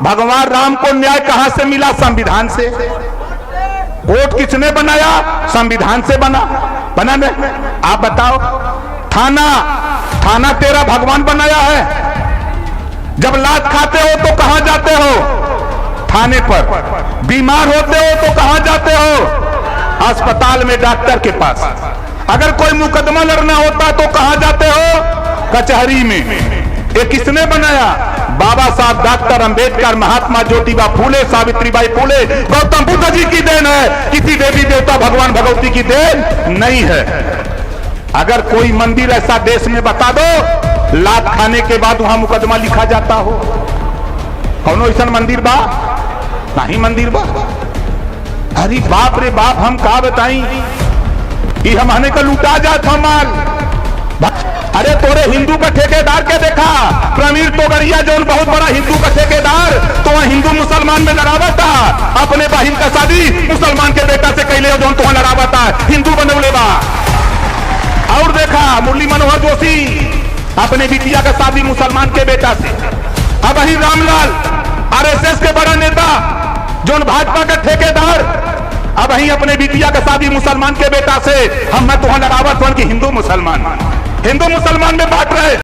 भगवान राम को न्याय कहां से मिला? संविधान से। कोर्ट किसने बनाया? संविधान से बना नहीं। आप बताओ, थाना तेरा भगवान बनाया है? जब लात खाते हो तो कहां जाते हो? थाने पर। बीमार होते हो तो कहां जाते हो? अस्पताल में, डॉक्टर के पास। अगर कोई मुकदमा लड़ना होता तो कहां जाते हो? कचहरी में। ये किसने बनाया? बाबा साहब डॉक्टर अंबेडकर, महात्मा ज्योतिबा फूले, सावित्रीबाई फूले, गौतम बुद्ध जी की देन है। किसी देवी देवता, भगवान भगवती की देन नहीं है। अगर कोई मंदिर ऐसा देश में बता दो लात खाने के बाद वहां मुकदमा लिखा जाता हो, कौन ऐसा मंदिर बा? नहीं मंदिर बा। अरे बाप रे बाप, हम का बताई कि हमने का लूटा जाता माल। अरे तोरे हिंदू का ठेकेदार के देखा, प्रवीण तोगड़िया जो बहुत बड़ा हिंदू का ठेकेदार, तो वह हिंदू मुसलमान में लड़ावा था। अपने बहन का शादी मुसलमान के बेटा से कैले जो तो लड़ावा था, हिंदू बनौले बा। और देखा मुरली मनोहर जोशी अपने बिटिया का शादी मुसलमान के बेटा से। अब वही रामलाल आरएसएस के बड़ा नेता जो भाजपा का ठेकेदार, अब वही अपने बिटिया का शादी मुसलमान के बेटा से। हम मैं तुहां लड़ावत कि हिंदू मुसलमान में बांट रहे।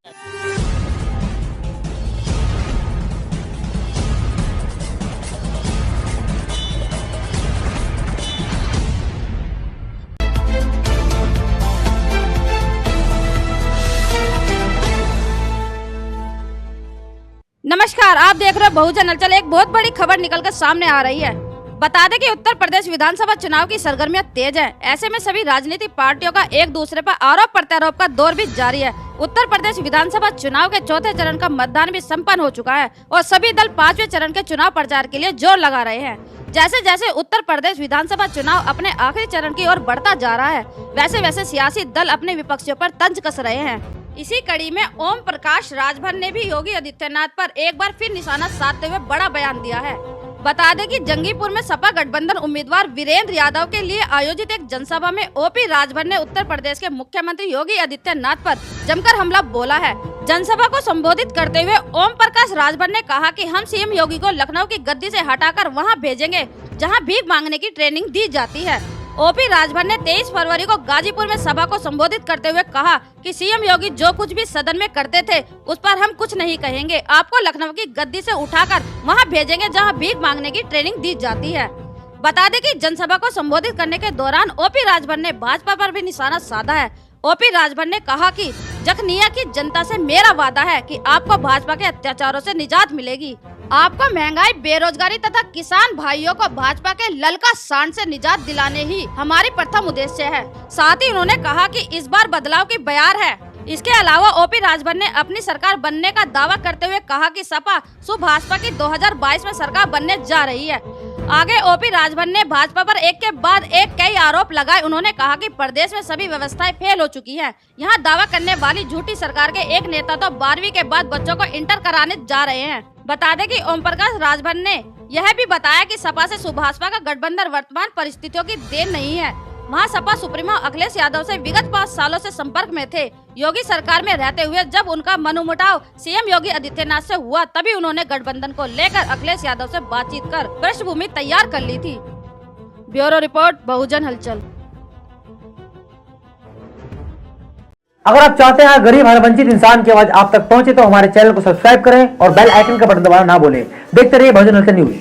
नमस्कार, आप देख रहे हो बहुजन हलचल। एक बहुत बड़ी खबर निकलकर सामने आ रही है। बता दें कि उत्तर प्रदेश विधानसभा चुनाव की सरगर्मियां तेज हैं। ऐसे में सभी राजनीतिक पार्टियों का एक दूसरे पर आरोप प्रत्यारोप का दौर भी जारी है। उत्तर प्रदेश विधानसभा चुनाव के चौथे चरण का मतदान भी संपन्न हो चुका है और सभी दल पांचवें चरण के चुनाव प्रचार के लिए जोर लगा रहे हैं। जैसे जैसे उत्तर प्रदेश विधानसभा चुनाव अपने आखिरी चरण की ओर बढ़ता जा रहा है, वैसे वैसे सियासी दल अपने विपक्षियों पर तंज कस रहे हैं। इसी कड़ी में ओम प्रकाश राजभर ने भी योगी आदित्यनाथ पर एक बार फिर निशाना साधते हुए बड़ा बयान दिया है। बता दें कि जंगीपुर में सपा गठबंधन उम्मीदवार वीरेंद्र यादव के लिए आयोजित एक जनसभा में ओपी राजभर ने उत्तर प्रदेश के मुख्यमंत्री योगी आदित्यनाथ पर जमकर हमला बोला है। जनसभा को संबोधित करते हुए ओम प्रकाश राजभर ने कहा कि हम सीएम योगी को लखनऊ की गद्दी से हटाकर वहां भेजेंगे जहां भीख मांगने की ट्रेनिंग दी जाती है। ओपी राजभर ने 23 फरवरी को गाजीपुर में सभा को संबोधित करते हुए कहा कि सीएम योगी जो कुछ भी सदन में करते थे उस पर हम कुछ नहीं कहेंगे। आपको लखनऊ की गद्दी से उठाकर वहां भेजेंगे जहां भीख मांगने की ट्रेनिंग दी जाती है। बता दें कि जनसभा को संबोधित करने के दौरान ओपी राजभर ने भाजपा पर भी निशाना साधा है। ओपी राजभर ने कहा कि जखनिया की जनता से मेरा वादा है कि आपको भाजपा के अत्याचारों से निजात मिलेगी। आपको महंगाई, बेरोजगारी तथा किसान भाइयों को भाजपा के ललका सांड से निजात दिलाने ही हमारी प्रथम उद्देश्य है। साथ ही उन्होंने कहा कि इस बार बदलाव की बयार है। इसके अलावा ओपी राजभर ने अपनी सरकार बनने का दावा करते हुए कहा कि सपा भाजपा की 2022 में सरकार बनने जा रही है। आगे ओपी राजभर ने भाजपा पर एक के बाद एक कई आरोप लगाए। उन्होंने कहा कि प्रदेश में सभी व्यवस्थाएं फेल हो चुकी हैं। यहाँ दावा करने वाली झूठी सरकार के एक नेता तो 12वीं के बाद बच्चों को इंटर कराने जा रहे हैं। बता दें कि ओम प्रकाश राजभर ने यह भी बताया कि सपा से भाजपा का गठबंधन वर्तमान परिस्थितियों की देन नहीं है। महासपा सुप्रीमो अखिलेश यादव से विगत 5 सालों से संपर्क में थे। योगी सरकार में रहते हुए जब उनका मनमुटाव सीएम योगी आदित्यनाथ से हुआ, तभी उन्होंने गठबंधन को लेकर अखिलेश यादव से बातचीत कर पृष्ठभूमि तैयार कर ली थी। ब्यूरो रिपोर्ट, बहुजन हलचल। अगर आप चाहते हैं गरीब हर वंचित इंसान की आवाज आप तक पहुंचे तो हमारे चैनल को सब्सक्राइब करें और बेल आइकन का बटन दबाना ना भूलें। देखते रहिए बहुजन हलचल न्यूज।